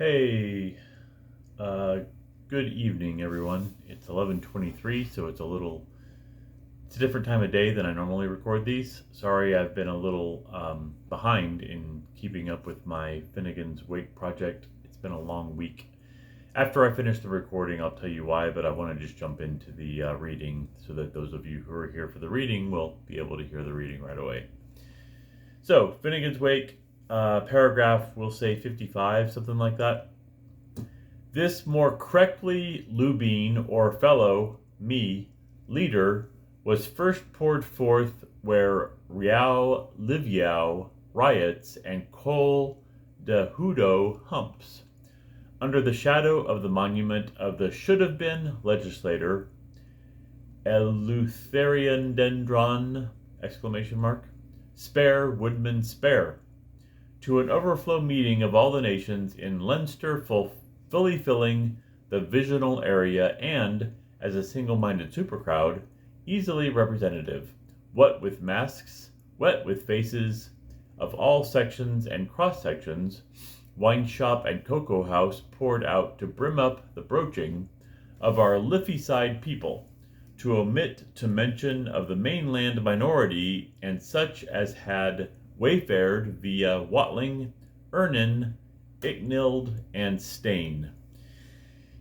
Hey, uh, good evening, everyone. It's 11:23, so it's a different time of day than I normally record these. Sorry, I've been a little behind in keeping up with my Finnegans Wake project. It's been a long week. After I finish the recording, I'll tell you why, but I want to just jump into the reading so that those of you who are here for the reading will be able to hear the reading right away. So, Finnegans Wake, paragraph, we'll say 55, something like that. This more correctly Lubine, or fellow, me, leader, was first poured forth where Riao Liviao riots and Col de Hudo humps, under the shadow of the monument of the should-have-been legislator, Eleutheriandendron, ! Spare, woodman, spare, to an overflow meeting of all the nations in Leinster, fully filling the visional area and, as a single-minded supercrowd, easily representative, what with masks, wet with faces, of all sections and cross-sections, wine shop and cocoa house poured out to brim up the broaching of our Liffey-side people, to omit to mention of the mainland minority and such as had wayfared via Watling, Ernin, Icknild, and Stane.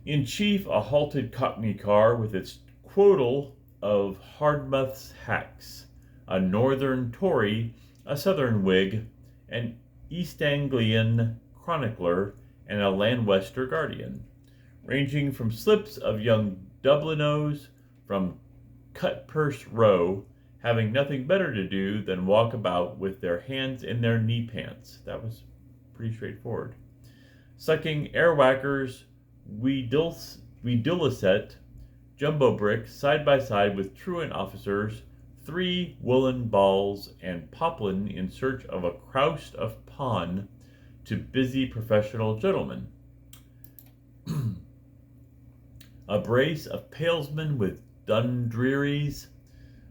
In chief, a halted Cockney car with its quotal of Hardmouth's hacks, a northern Tory, a southern Whig, an East Anglian chronicler, and a Landwester guardian, ranging from slips of young Dublinos from Cutpurse Row, having nothing better to do than walk about with their hands in their knee pants. That was pretty straightforward. Sucking airwhackers, Weedilicet, jumbo bricks side by side with truant officers, 3 woolen balls, and poplin in search of a croust of pawn to busy professional gentlemen. A brace of palesmen with Dundrearies,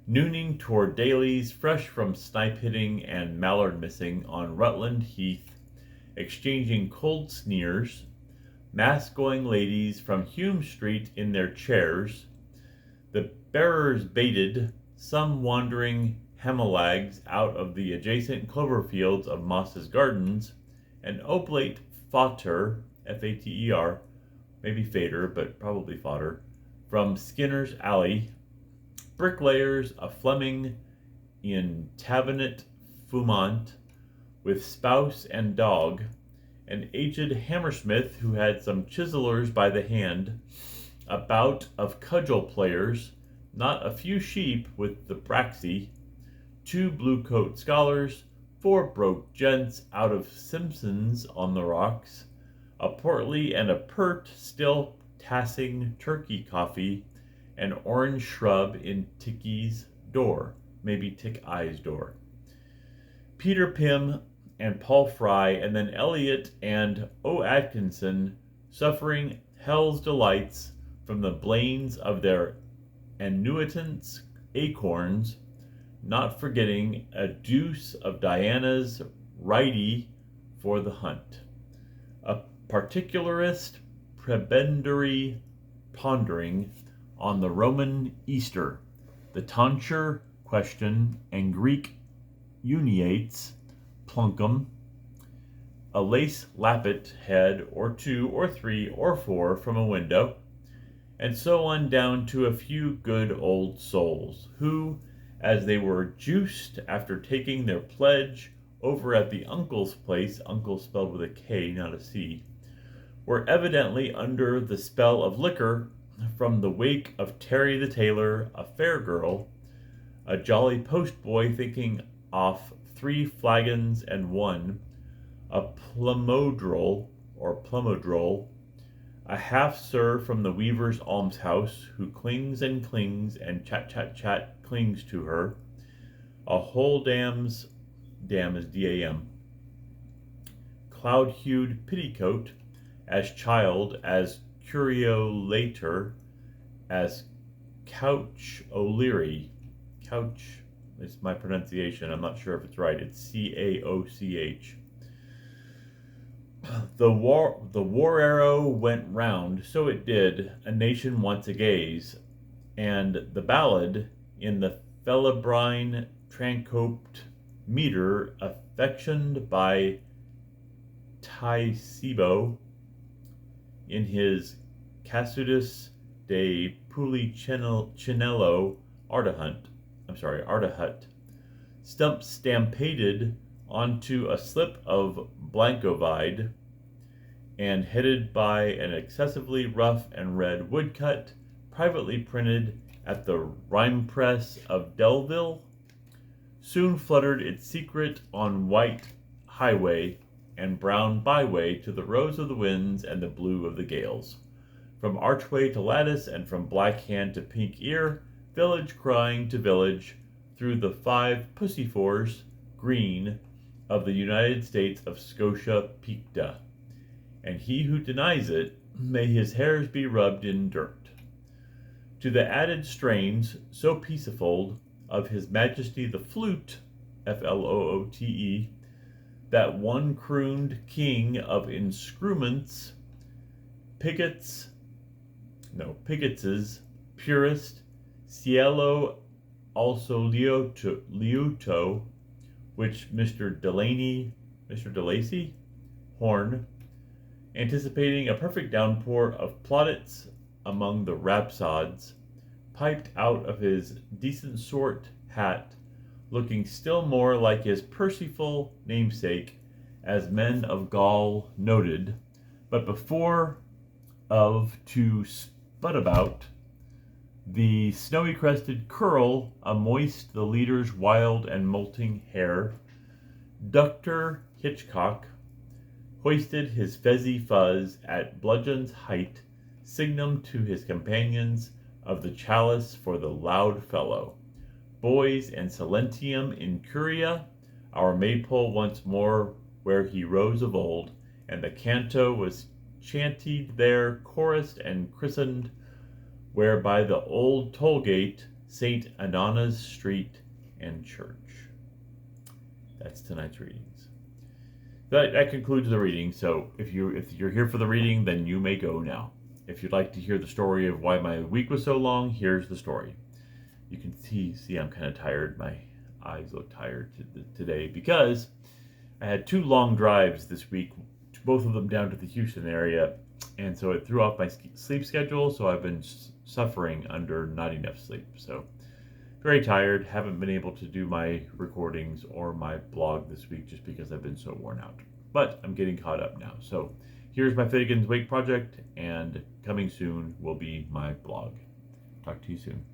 nooning toward dailies fresh from snipe hitting and mallard missing on Rutland Heath, exchanging cold sneers, mass-going ladies from Hume Street in their chairs, the bearers baited, some wandering hamalags out of the adjacent clover fields of Moss's Gardens, an oblate fodder, Fater, maybe fader, but probably fodder, from Skinner's Alley, bricklayers, a Fleming in Tavenet Fumont, with spouse and dog, an aged hammersmith who had some chiselers by the hand, a bout of cudgel players, not a few sheep with the braxy, 2 blue-coat scholars, 4 broke gents out of Simpson's on the rocks, a portly and a pert still tassing turkey coffee, an orange shrub in Ticky's door, maybe Tick Eye's door, Peter Pym and Paul Fry, and then Elliot and O. Atkinson suffering hell's delights from the blains of their annuitants' acorns, not forgetting a deuce of Diana's righty for the hunt. A particularist prebendary pondering on the Roman Easter, the tonsure question, and Greek uniates, plunkum, a lace lappet head or 2 or 3 or 4 from a window, and so on down to a few good old souls, who, as they were juiced after taking their pledge over at the uncle's place, uncle spelled with a K, not a C, were evidently under the spell of liquor from the wake of Terry the tailor, a fair girl, a jolly postboy thinking off 3 flagons and 1, a plumodrol, a half-sir from the weaver's almshouse, who clings and chat clings to her, a whole dam is D-A-M, cloud-hued petticoat, as child, as curiolator, as couch O'Leary. Couch is my pronunciation. I'm not sure if it's right. It's Caoch. The war arrow went round, so it did, a nation once agaze, and the ballad in the Felebrine Trancoped meter, affectioned by Taisibo in his Casudus de Pulicinello Ardahut, stampaded onto a slip of Blankovide, and headed by an excessively rough and red woodcut, privately printed at the rhyme press of Delville, soon fluttered its secret on white highway and brown byway to the rose of the winds and the blue of the gales. From archway to lattice and from black hand to pink ear, village crying to village, through the 5 pussyfors green of the United States of Scotia Picta. And he who denies it, may his hairs be rubbed in dirt. To the added strains, so peacefold, of His Majesty the Flute, Floote, that one crooned king of inscruments, Pigot's purest, Cielo also liuto, which Mr. Delacy, Horn, anticipating a perfect downpour of plaudits among the rhapsods, piped out of his decent sort hat, looking still more like his Percival namesake, as men of Gaul noted, but before of to spud about, the snowy crested curl amoist the leader's wild and molting hair, Dr. Hitchcock hoisted his fezzy fuzz at bludgeon's height, signum to his companions of the chalice for the loud fellow. Boys and silentium in curia, our maypole once more where he rose of old, and the canto was chantied there, chorused and christened, where by the old toll gate, St. Anana's Street and Church. That's tonight's readings. That concludes the reading. So if you're here for the reading, then you may go now. If you'd like to hear the story of why my week was so long, here's the story. You can see I'm kind of tired. My eyes look tired today because I had 2 long drives this week, both of them down to the Houston area, and so it threw off my sleep schedule, so I've been suffering under not enough sleep. So very tired, haven't been able to do my recordings or my blog this week just because I've been so worn out. But I'm getting caught up now. So here's my Finnegans Wake project, and coming soon will be my blog. Talk to you soon.